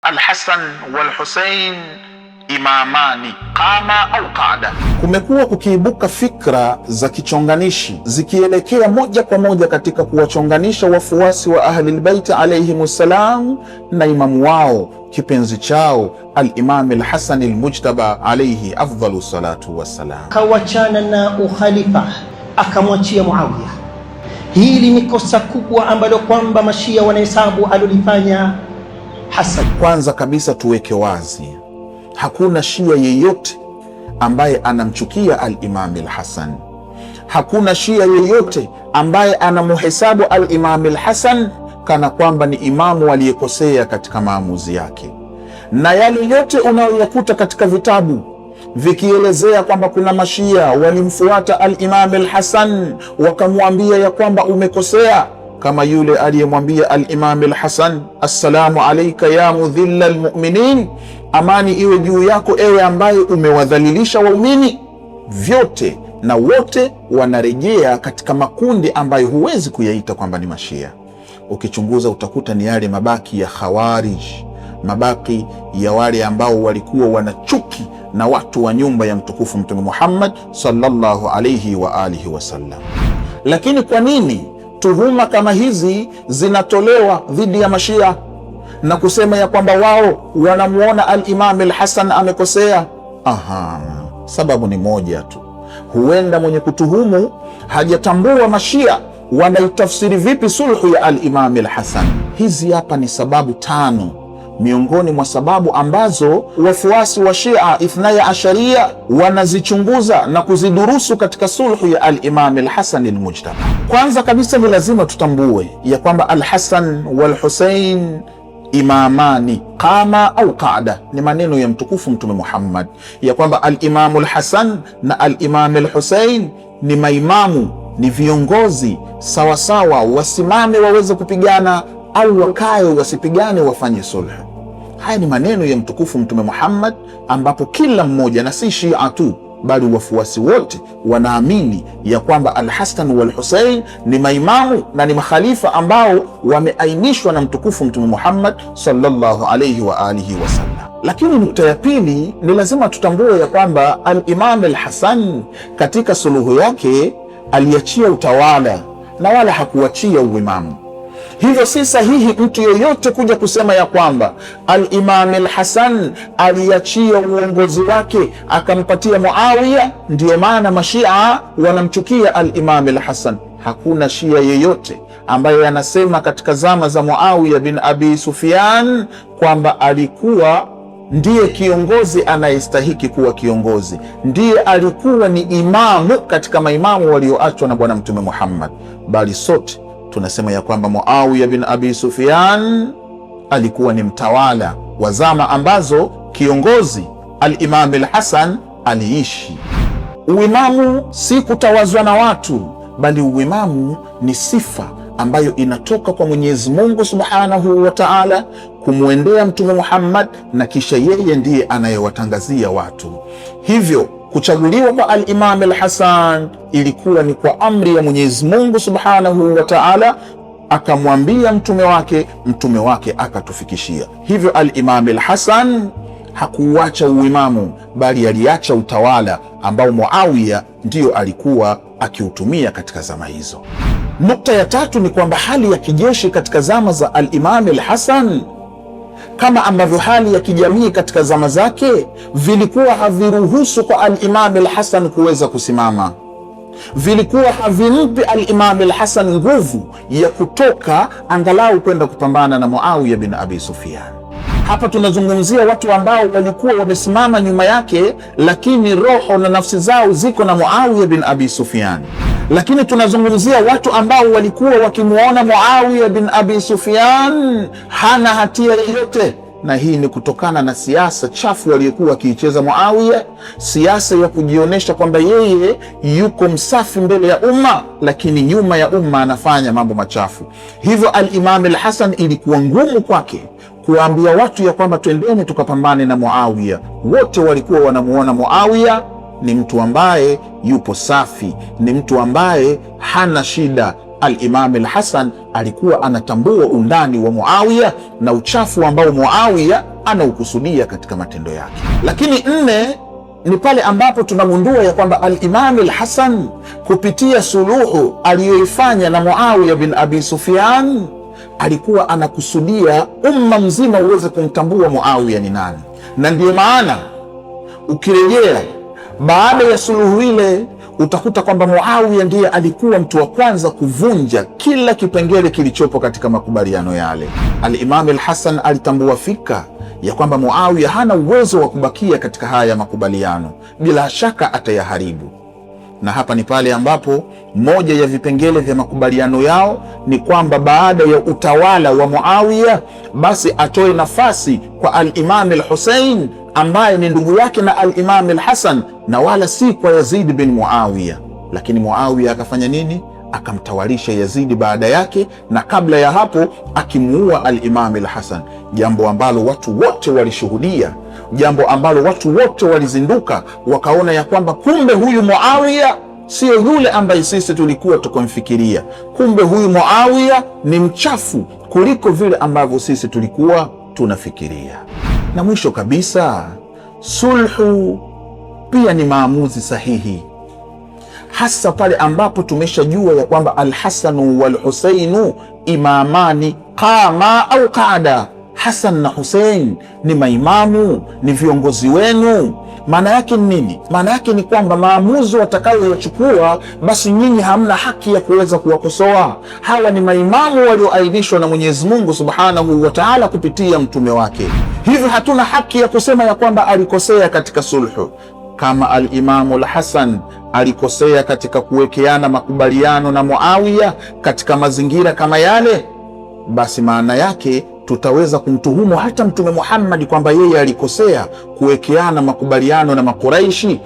Al-Hasan wal-Husain imamani qama au qaada. Kumekuwa kukiibuka fikra za kichonganishi zikielekea moja kwa moja katika kuwachonganisha wafuasi wa Ahlul Bait alayhimussalam na imamu wao kipenzi chao al-Imam al-Hasan al-Mujtaba alayhi afdalu salatu wassalam. Kawachana na ukhalifa akamwachia Muawiya. Hili ni kosa kubwa ambalo kwamba mashia wanahesabu alilofanya Hasan. Kwanza kabisa tuweke wazi, hakuna shia yeyote ambaye anamchukia al-Imam al-Hasan. Hakuna shia yeyote ambaye anamuhesabu al-Imam al-Hasan kana kwamba ni imamu aliyekosea katika maamuzi yake. Na yale yote unayoyakuta katika vitabu vikielezea kwamba kuna mashia walimfuata al-Imam al-Hasan wakamwambia ya kwamba umekosea, kama yule aliyemwambia al-Imam al-Hasan, assalamu alayka ya mudhilla al-mu'minin, amani iwe juu yako ewe ambaye umewadhalilisha waumini. Vyote na wote wanarejea katika makundi ambayo huwezi kuyaita kwamba ni mashia. Ukichunguza utakuta ni yale mabaki ya Khawarij, mabaki ya wale ambao walikuwa wanachuki na watu wa nyumba ya mtukufu Mtume Muhammad sallallahu alayhi wa alihi wasallam. Lakini kwa nini tuhuma kama hizi zinatolewa dhidi ya mashia na kusema ya kwamba wao wanamuona al-Imam al-Hasan amekosea? Sababu ni moja tu. Huenda mwenye kutuhumu hajatambua mashia wanaitafsiri vipi sulhu ya al-Imam al-Hasan. Hizi hapa ni sababu 5 miongoni mwa sababu ambazo wafuasi wa Shia Ithnaya Asharia wanazichunguza na kuzidurusu katika sulhu ya al-Imam al-Hasan al-Mujtaba. Kwanza kabisa ni lazima tutambue ya kwamba al-Hasan wal-Husain imamani qama au qaada, ni maneno ya mtukufu Mtume Muhammad ya kwamba al-Imam al-Hasan na al-Imam al-Husain ni maimamu, ni viongozi sawasawa, wasimame waweze kupigana au wakae wasipigane, wafanye sulhu. Haya ni maneno ya mtukufu Mtume Muhammad, ambapo kila mmoja na si Shia tu bali wafuasi wote wanaamini ya kwamba al-Hasan wal-Husain ni maimamu na ni makhalifa ambao wameainishwa na mtukufu Mtume Muhammad sallallahu alayhi wa alihi wasallam. Lakini nukta ya pili ni lazima tutambue ya kwamba al-Imam al-Hasan katika suluhu yake aliachia utawala na wala hakuachia uimamu. Hivyo si sahihi mtu yoyote kuja kusema ya kwamba al-Imam al-Hasan aliachia uongozi wake akampatia Muawiya, ndio maana mashia wanamchukia al-Imam al-Hasan. Hakuna shia yeyote ambaye anasema katika zama za Muawiya bin Abi Sufyan kwamba alikuwa ndiye kiongozi anayestahiki kuwa kiongozi, ndiye alikuwa ni imamu katika maimamu walioachwa na Bwana Mtume Muhammad, bali sote tunasema ya kwamba Muawiya bin Abi Sufyan alikuwa ni mtawala wa zama ambazo kiongozi al-Imam al-Hasan aliishi. Uimamu si kutawazwa na watu, bali uimamu ni sifa ambayo inatoka kwa Mwenyezi Mungu Subhanahu wa Ta'ala kumwendea Mtume Muhammad, na kisha yeye ndiye anayewatangazia watu. Hivyo kuchaguliwa kwa al-Imam al-Hasan ilikuwa ni kwa amri ya Mwenyezi Mungu Subhanahu wa Ta'ala, akamwambia mtume wake akatufikishia. Hivyo al-Imam al-Hasan hakuacha uimamu, bali aliacha utawala ambao Muawiya ndiyo alikuwa akiutumia katika zama hizo. Nukta ya tatu ni kwamba hali ya kijeshi katika zama za al-Imam al-Hasan, kama ambavyo hali ya kijamii katika zama zake, vilikuwa haviruhusu kwa al-Imam al-Hasan kuweza kusimama. Vilikuwa havimpi al-Imam al-Hasan nguvu ya kutoka angalau kwenda kupambana na Muawiya bin Abi Sufyan. Hapa tunazungumzia watu ambao walikuwa wamesimama nyuma yake, lakini roho na nafsi zao ziko na Muawiya bin Abi Sufyan. Lakini tunazungumzia watu ambao walikuwa wakimuona Muawiya bin Abi Sufyan hana hatia yoyote, na hii ni kutokana na siasa chafu aliyokuwa akiicheza Muawiya, siasa ya kujionyesha kwamba yeye yuko msafi mbele ya umma, lakini nyuma ya umma anafanya mambo machafu. Hivyo al-Imam al-Hasan ilikuwa ngumu kwake kuambia watu ya kwamba twendeni tukapambane na Muawiya. Wote walikuwa wanamuona Muawiya ni mtu ambaye yupo safi, ni mtu ambaye hana shida. Al-Imam al-Hasan alikuwa anatambua undani wa Muawiya na uchafu ambao Muawiya anaukusudia katika matendo yake. Lakini nne ni pale ambapo tunagundua ya kwamba al-Imam al-Hasan kupitia suluhu aliyoifanya na Muawiya bin Abi Sufyan alikuwa anakusudia umma mzima uweze kumtambua Muawiya ni nani. Na ndiyo maana ukirejea baada ya suluhu ile utakuta kwamba Muawiya ndiye alikuwa mtu wa kwanza kuvunja kila kipengele kilichopo katika makubaliano yale. Al-Imam al-Hasan alitambua fika ya kwamba Muawiya hana uwezo wa kubakia katika haya makubaliano, bila shaka atayaharibu. Na hapa ni pale ambapo moja ya vipengele vya makubaliano yao ni kwamba baada ya utawala wa Muawiya basi atoe nafasi kwa al-Imam al-Hussein ambaye ni ndugu yake na al-Imam al-Hasan, na wala si kwa Yazid bin Muawiya. Lakini Muawiya akafanya nini? Akamtawalisha Yazidi baada yake, na kabla ya hapo akimuua al-Imam al-Hasan, jambo ambalo watu wote walishuhudia, jambo ambalo watu wote walizinduka wakaona ya kwamba kumbe huyu Muawiya sio yule ambaye sisi tulikuwa tukumfikiria. Kumbe huyu Muawiya ni mchafu kuliko vile ambavyo sisi tulikuwa tunafikiria. Na mwisho kabisa, sulhu pia ni maamuzi sahihi, hasa pale ambapo tumeshajua ya kwamba al-Hasanu wal-Husainu imamani qama au qaada. Hasan na Husein ni maimamu, ni viongozi wenu. Maana yake ni nini? Maana yake ni kwamba maamuzi watakayoyachukua basi nyinyi hamna haki ya kuweza kuwakosoa. Hawa ni maimamu walioainishwa na Mwenyezi Mungu Subhanahu wa Ta'ala kupitia mtume wake. Hivyo hatuna haki ya kusema ya kwamba alikosea katika sulhu. Kama al-Imamu al-Hasan alikosea katika kuwekeana makubaliano na Muawiya katika mazingira kama yale, basi maana yake tutaweza kumtuhumu hata Mtume Muhammad kwamba yeye alikosea kuwekeana makubaliano na Makuraishi.